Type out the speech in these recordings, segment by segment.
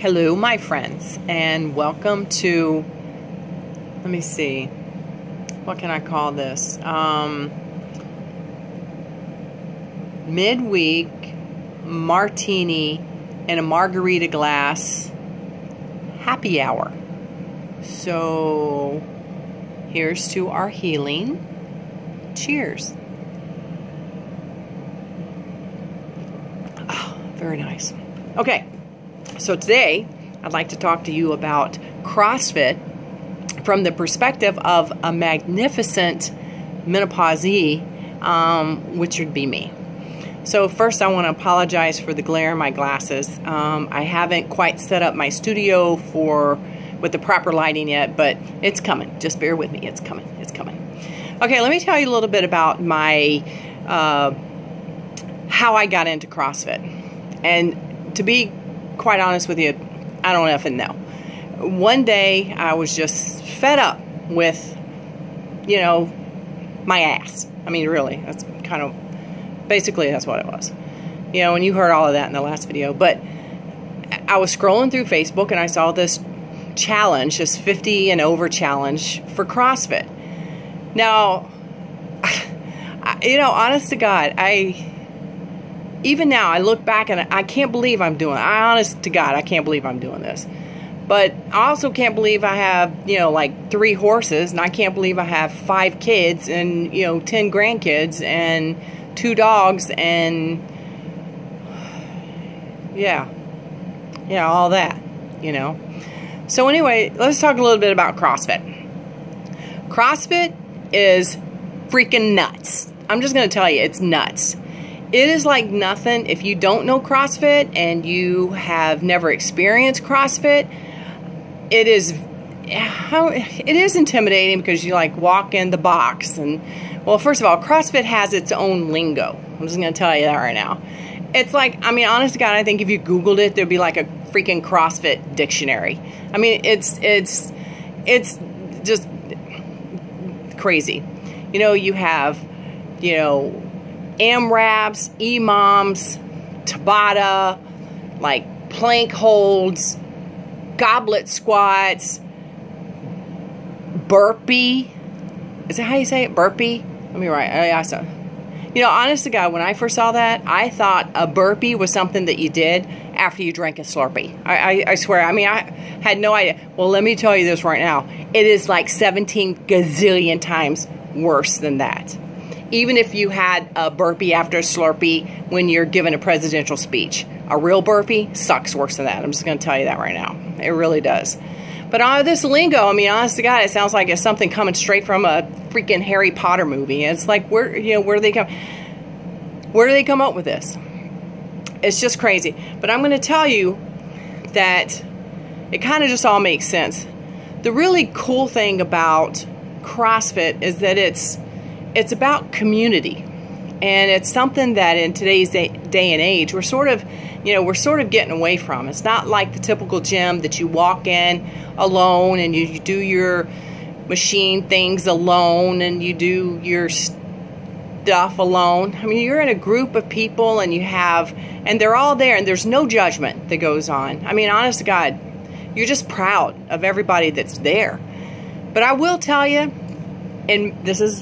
Hello, my friends, and welcome to, let me see, what can I call this? Midweek martini and a margarita glass happy hour. So, here's to our healing. Cheers. Oh, very nice. Okay. So today, I'd like to talk to you about CrossFit from the perspective of a magnificent menopausee, which would be me. So first, I want to apologize for the glare in my glasses. I haven't quite set up my studio with the proper lighting yet, but it's coming. Just bear with me. It's coming. It's coming. Okay, let me tell you a little bit about my how I got into CrossFit. And to be quite honest with you, I don't effing know. One day, I was just fed up with, my ass. I mean, really, that's kind of, basically that's what it was. And you heard all of that in the last video. But I was scrolling through Facebook and I saw this challenge, this 50 and over challenge for CrossFit. Now, honest to God, even now, I look back and I can't believe I'm doing it. Honest to God, I can't believe I'm doing this. But I also can't believe I have, like 3 horses, and I can't believe I have 5 kids and, 10 grandkids and 2 dogs and, yeah, all that, So anyway, let's talk a little bit about CrossFit. CrossFit is freaking nuts. I'm just going to tell you, it's nuts. It is like nothing. If you don't know CrossFit and you have never experienced CrossFit, it is intimidating because you like walk in the box. And well, first of all, CrossFit has its own lingo. I'm just going to tell you that right now. It's like, honest to God, I think if you Googled it, there'd be like a freaking CrossFit dictionary. It's just crazy. You have, AMRAPs, EMOMs, Tabata, like plank holds, goblet squats, burpee. Is that how you say it? Burpee? Let me write. I saw. Honest to God, when I first saw that, I thought a burpee was something that you did after you drank a Slurpee. I swear. I had no idea. Well, let me tell you this right now. It is like 17 gazillion times worse than that. Even if you had a burpee after a Slurpee when you're giving a presidential speech. A real burpee sucks worse than that. I'm just going to tell you that right now. It really does. But on this lingo, honest to God, it sounds like it's something coming straight from a freaking Harry Potter movie. It's like, where do they come up with this? It's just crazy. But I'm going to tell you that it kind of just all makes sense. The really cool thing about CrossFit is that it's about community, and it's something that in today's day and age we're sort of getting away from. It's not like the typical gym that you walk in alone and you do your machine things alone and you do your stuff alone. You're in a group of people and they're all there and there's no judgment that goes on. Honest to God, you're just proud of everybody that's there. But I will tell you, and this is,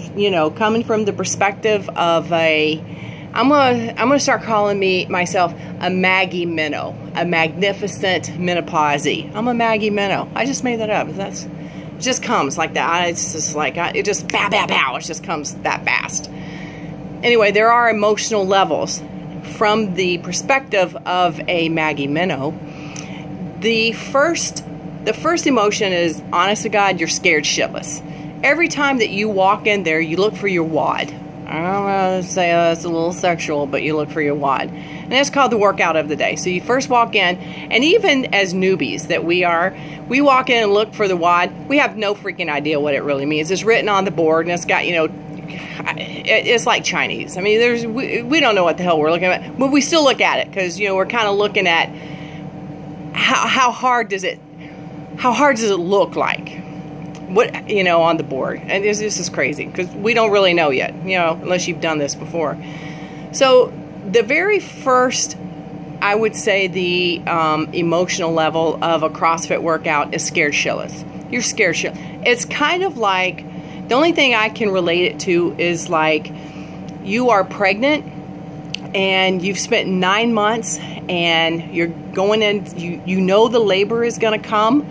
coming from the perspective of I'm gonna start calling myself a Maggie Minnow, a magnificent menopausee. I'm a Maggie Minnow. I just made that up. It just comes like that. It's just like, it just bow, bow, bow. It just comes that fast. Anyway, there are emotional levels. From the perspective of a Maggie Minnow, the first emotion is, honest to God, you're scared shitless. Every time that you walk in there, you look for your wad. I don't know to say that's a little sexual, but you look for your wad. And that's called the workout of the day. So you first walk in, and even as newbies that we are, we walk in and look for the wad. We have no freaking idea what it really means. It's written on the board, and it's got, it's like Chinese. We don't know what the hell we're looking at, but we still look at it because, we're kind of looking at how hard does it look like? What, on the board. And this is crazy because we don't really know yet, unless you've done this before. So the very first I would say the emotional level of a CrossFit workout is scared shitless. You're scared shitless. It's kind of like, the only thing I can relate it to is like you are pregnant and you've spent 9 months and you're going in, you know the labor is going to come.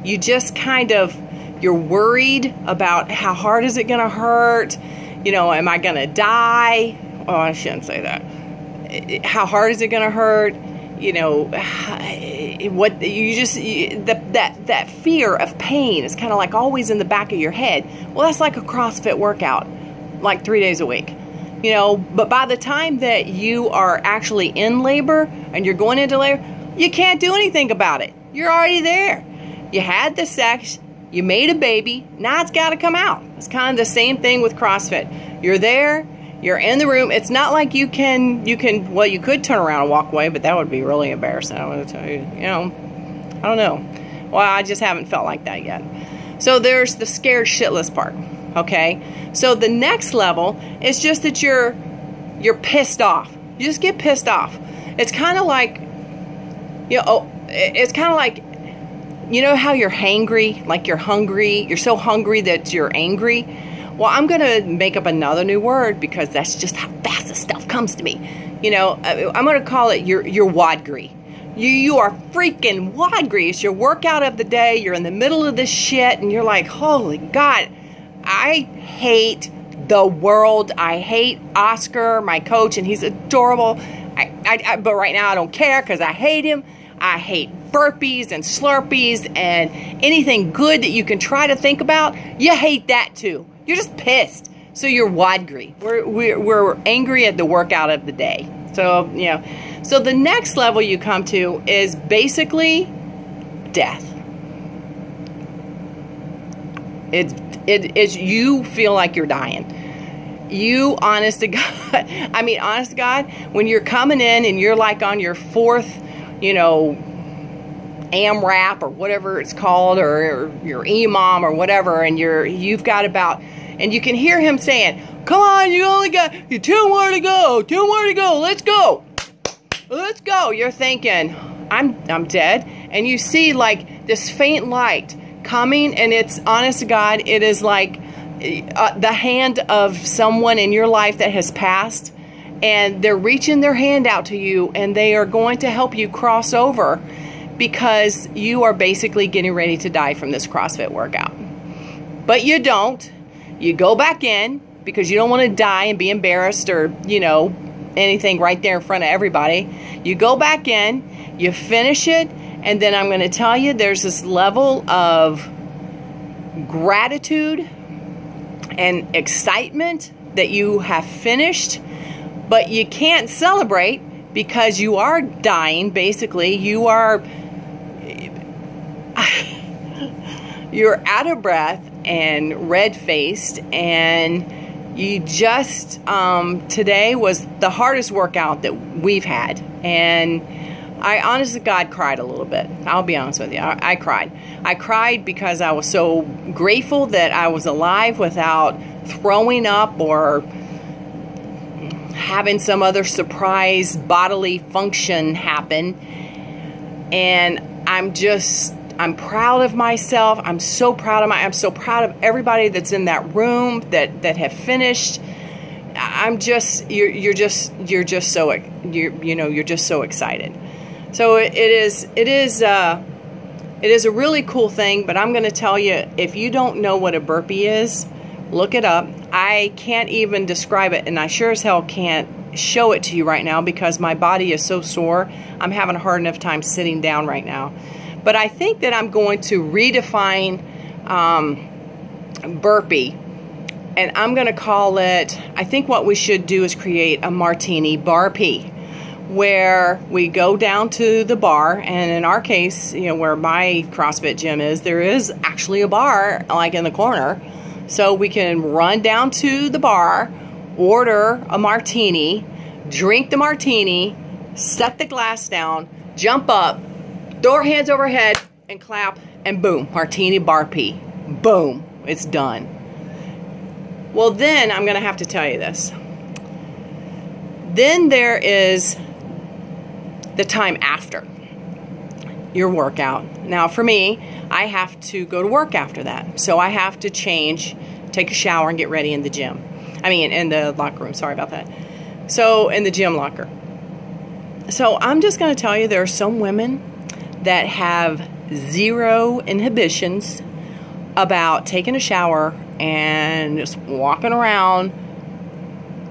You just kind of, you're worried about how hard is it going to hurt? You know, am I going to die? Oh, I shouldn't say that. How hard is it going to hurt? You know, what you just, that fear of pain is kind of like always in the back of your head. Well, that's like a CrossFit workout, like 3 days a week. You know, but by the time that you are actually in labor and you're going into labor, you can't do anything about it. You're already there. You had the sex, you made a baby, now it's got to come out. It's kind of the same thing with CrossFit. You're there, you're in the room. It's not like you can, well, you could turn around and walk away, but that would be really embarrassing, I want to tell you. You know, I don't know. Well, I just haven't felt like that yet. So there's the scared shitless part. Okay, so the next level is just that you're pissed off. You just get pissed off. It's kind of like, you know, it's kind of like, you know how you're hangry, like you're hungry. You're so hungry that you're angry. Well, I'm gonna make up another new word because that's just how fast this stuff comes to me. You know, I'm gonna call it you're wadgry. You are freaking wadgry. It's your workout of the day. You're in the middle of this shit, and you're like, holy God. I hate the world. I hate Oscar, my coach, and he's adorable. But right now I don't care because I hate him. I hate burpees and slurpees and anything good that you can try to think about. You hate that too. You're just pissed. So you're wadgry. We're angry at the workout of the day. So, you know, so the next level you come to is basically death. It's you feel like you're dying. You, honest to God, I mean, honest to God, when you're coming in and you're like on your fourth, you know, AMRAP or whatever it's called, or your EMOM or whatever, and you've got about, and you can hear him saying, come on, you only got 2 more to go, 2 more to go, let's go. Let's go. You're thinking, I'm dead. And you see like this faint light coming, and it's, honest to God, it is like the hand of someone in your life that has passed, and they're reaching their hand out to you, and they are going to help you cross over because you are basically getting ready to die from this CrossFit workout. But you don't. You go back in because you don't want to die and be embarrassed or, you know, anything right there in front of everybody. You go back in, you finish it, and then I'm going to tell you there's this level of gratitude and excitement that you have finished, but you can't celebrate because you are dying, basically. You're out of breath and red-faced, and you just, today was the hardest workout that we've had, and I honestly, God, cried a little bit. I'll be honest with you. I cried. I cried because I was so grateful that I was alive without throwing up or having some other surprise bodily function happen. And I'm proud of myself. I'm so proud of everybody that's in that room that have finished. You're just so excited. So it is a really cool thing, but I'm going to tell you, if you don't know what a burpee is, look it up. I can't even describe it, and I sure as hell can't show it to you right now because my body is so sore. I'm having a hard enough time sitting down right now. But I think that I'm going to redefine burpee, and I'm going to call it, I think what we should do is create a martini barpee, where we go down to the bar, and in our case, you know, where my CrossFit gym is, there is actually a bar like in the corner, so we can run down to the bar, order a martini, drink the martini, set the glass down, jump up, throw our hands overhead, and clap, and boom, martini barpee. Boom, it's done. Well, then I'm going to have to tell you this. Then there is the time after your workout. Now for me, I have to go to work after that. So I have to change, take a shower, and get ready in the gym. I mean, in the locker room. Sorry about that. So in the gym locker. So I'm just going to tell you, there are some women that have zero inhibitions about taking a shower and just walking around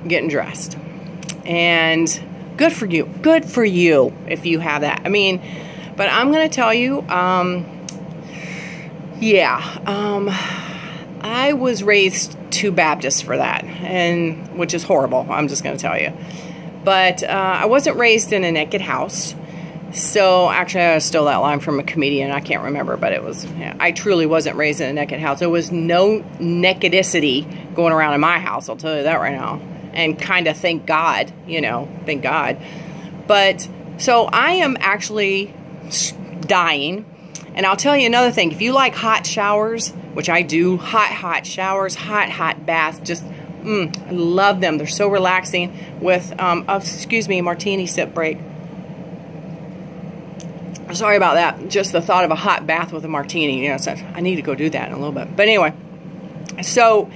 getting dressed. And good for you. Good for you if you have that. I mean, but I'm going to tell you, I was raised too Baptist for that, and which is horrible. I'm just going to tell you. But I wasn't raised in a naked house. So actually, I stole that line from a comedian. I can't remember, but it was, I truly wasn't raised in a naked house. There was no nakedicity going around in my house. I'll tell you that right now. And kind of thank God, you know, thank God. But so I am actually dying. And I'll tell you another thing. If you like hot showers, which I do, hot showers, hot baths, just, I love them. They're so relaxing with, excuse me, martini sip break. Sorry about that. Just the thought of a hot bath with a martini, you know, so I need to go do that in a little bit. But anyway, so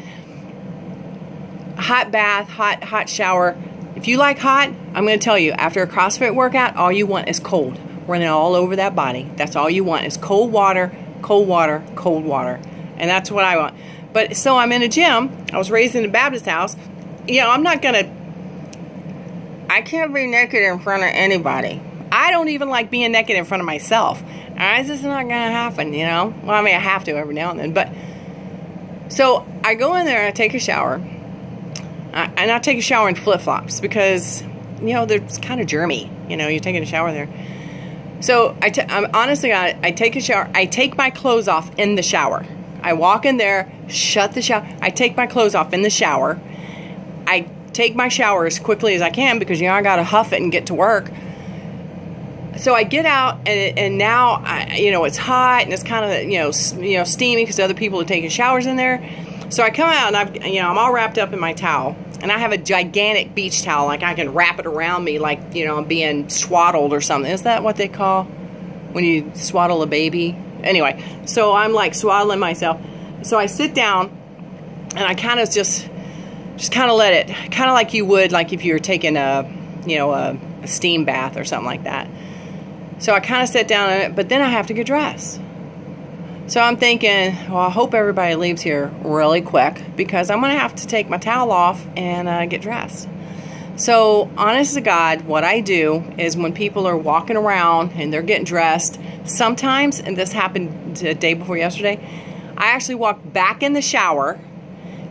hot bath, hot shower. If you like hot, I'm going to tell you, after a CrossFit workout, all you want is cold running all over that body. That's all you want is cold water, cold water, cold water. And that's what I want. But so I'm in a gym. I was raised in a Baptist house. You know, I'm not going to, I can't be naked in front of anybody. I don't even like being naked in front of myself. It's just not going to happen, you know. Well, I mean, I have to every now and then. But so I go in there and I take a shower. And I take a shower in flip-flops because, you know, they're kind of germy. You know, you're taking a shower there. So honestly, I take a shower. I take my clothes off in the shower. I walk in there, shut the shower. I take my clothes off in the shower. I take my shower as quickly as I can because, you know, I got to huff it and get to work. So I get out, and now, you know, it's hot, and it's kind of, you know, steamy because other people are taking showers in there. So I come out, and I'm all wrapped up in my towel, and I have a gigantic beach towel, like I can wrap it around me, like, you know, I'm being swaddled or something. Is that what they call when you swaddle a baby? Anyway, so I'm like swaddling myself. So I sit down, and I kind of just kind of let it, kind of like you would, like if you were taking a, you know, a steam bath or something like that. So I kind of sit down in it, but then I have to get dressed. So I'm thinking, well, I hope everybody leaves here really quick because I'm going to have to take my towel off and get dressed. So honest to God, what I do is when people are walking around and they're getting dressed, sometimes, and this happened the day before yesterday, I actually walked back in the shower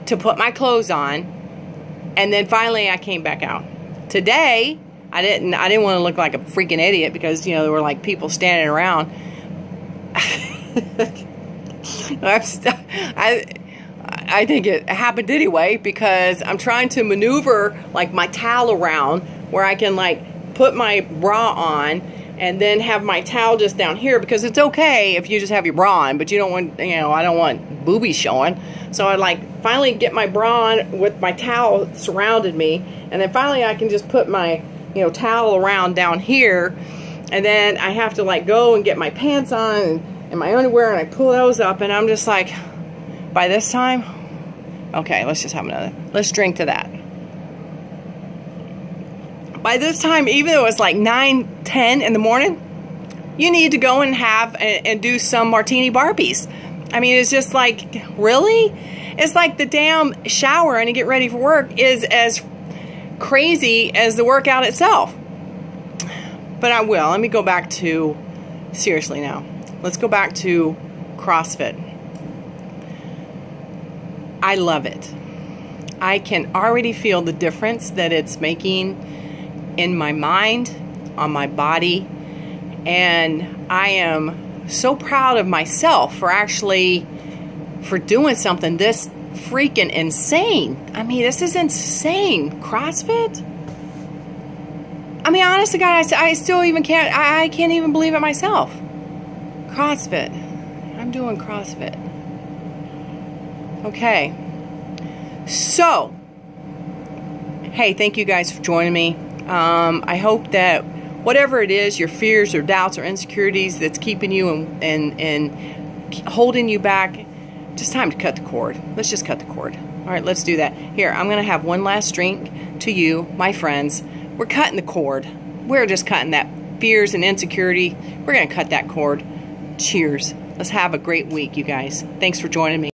to put my clothes on, and then finally I came back out. Today, I didn't want to look like a freaking idiot because, you know, there were like people standing around. I think it happened anyway because I'm trying to maneuver like my towel around where I can like put my bra on and then have my towel just down here because it's okay if you just have your bra on, but you don't want, you know, I don't want boobies showing. So I like finally get my bra on with my towel surrounded me, and then finally I can just put my, you know, towel around down here, and then I have to like go and get my pants on and my underwear, and I pull those up, and I'm just like, by this time, okay, let's just have another, let's drink to that. By this time, even though it's like 9, 10 in the morning, you need to go and have and do some martini barbies. I mean, it's just like, really? It's like the damn shower and to get ready for work is as crazy as the workout itself. But I will. Let me go back to, seriously now, let's go back to CrossFit. I love it. I can already feel the difference that it's making in my mind, on my body, and I am so proud of myself for doing something this freaking insane. I mean, this is insane. CrossFit? I mean, honest to God, I still even can't, I can't even believe it myself. CrossFit. I'm doing CrossFit. Okay. So, hey, thank you guys for joining me. I hope that whatever it is, your fears or doubts or insecurities that's keeping you and holding you back, just time to cut the cord. Let's just cut the cord. All right, let's do that. Here, I'm going to have one last drink to you, my friends. We're cutting the cord. We're just cutting that fears and insecurity. We're going to cut that cord. Cheers. Let's have a great week, you guys. Thanks for joining me.